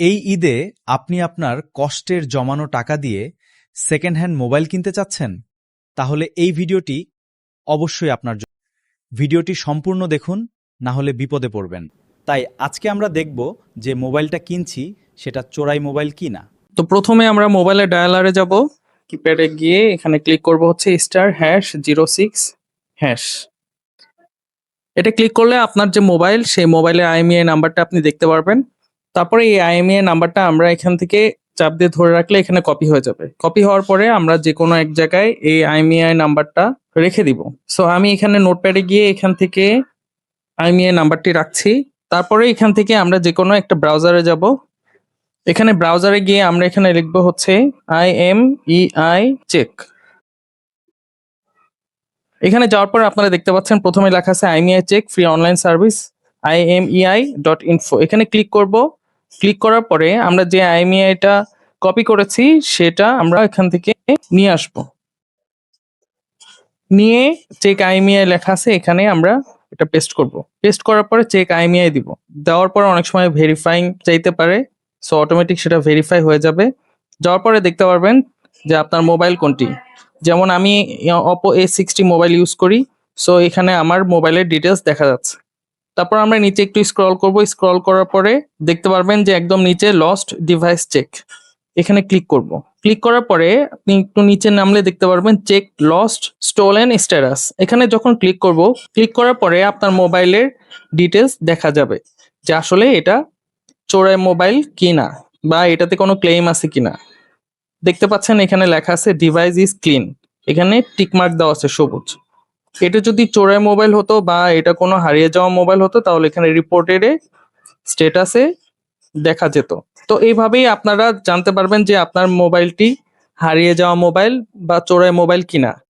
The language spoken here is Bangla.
এই ঈদে আপনি আপনার কষ্টের জমানো টাকা দিয়ে সেকেন্ড হ্যান্ড মোবাইল কিনতে চাচ্ছেন? তাহলে এই ভিডিওটি অবশ্যই আপনার জন্য। ভিডিওটি সম্পূর্ণ দেখুন, না হলে বিপদে পড়বেন। তাই আজকে আমরা দেখব যে মোবাইলটা কিনছি সেটা চোরাই মোবাইল কিনা। তো প্রথমে আমরা মোবাইলের ডায়ালারে যাব, কিপ্যাডে গিয়ে এখানে ক্লিক করব হচ্ছে *#06#। এটা ক্লিক করলে আপনার যে মোবাইল সেই মোবাইলের আইএমইআই নাম্বারটা আপনি দেখতে পারবেন। তারপরে এই আইএমইআই নাম্বারটা আমরা এখান থেকে চাপ দিয়ে ধরে রাখলে এখানে কপি হয়ে যাবে। কপি হওয়ার পরে আমরা যে কোনো এক জায়গায় এই আইএমইআই নাম্বারটা রেখে দিব। সো আমি এখানে নোটপ্যাডে গিয়ে এখান থেকে আইএমইআই নাম্বারটি রাখছি। তারপরে এখান থেকে আমরা যে কোনো একটা ব্রাউজারে যাব। এখানে ব্রাউজারে গিয়ে আমরা এখানে লিখবো হচ্ছে IMEI চেক। এখানে যাওয়ার পর আপনারা দেখতে পাচ্ছেন প্রথমে লেখা আছে IMEI check free online service imei.info। এখানে ক্লিক করব। ক্লিক করার পরে আমরা যে আইএমইআইটা কপি করেছি সেটা আমরা এখান থেকে নিয়ে আসব। নিয়ে চেক আইএমইআই লেখা আছে এখানে আমরা এটা পেস্ট করব। পেস্ট করার পরে চেক আইএমইআই দিব। দেওয়ার পর অনেক সময় ভেরিফাইং চাইতে পারে, সো অটোমেটিক সেটা ভেরিফাই হয়ে যাবে। যাওয়ার পরে দেখতে পারবেন যে আপনার মোবাইল কোনটি। যেমন আমি Oppo A60 মোবাইল ইউজ করি, সো এখানে আমার মোবাইলের ডিটেলস দেখা যাচ্ছে। তারপর আমরা নিচে একটু স্ক্রল করব। স্ক্রল করার পরে দেখতে পারবেন যে একদম নিচে লস্ট ডিভাইস চেক, এখানে ক্লিক করব। ক্লিক করার পরে আপনি একটু নিচে নামলে দেখতে পারবেন চেক লস্ট স্টোলেন স্ট্যাটাস। এখানে যখন ক্লিক করব, ক্লিক করার পরে আপনার মোবাইলের ডিটেলস দেখা যাবে যে আসলে এটা চোরাই মোবাইল কিনা বা এটাতে কোনো ক্লেম আছে কিনা। দেখতে পাচ্ছেন এখানে লেখা আছে ডিভাইস ইজ ক্লিন, এখানে টিকমার্ক দেওয়া আছে সবুজ। এটা যদি চোরাই মোবাইল হতো বা এটা কোনো হারিয়ে যাওয়া মোবাইল হতো তাহলে এখানে রিপোর্টেডে স্ট্যাটাসে দেখা যেত। তো এইভাবেই আপনারা জানতে পারবেন যে আপনার মোবাইলটি হারিয়ে যাওয়া মোবাইল বা চোরাই মোবাইল কিনা।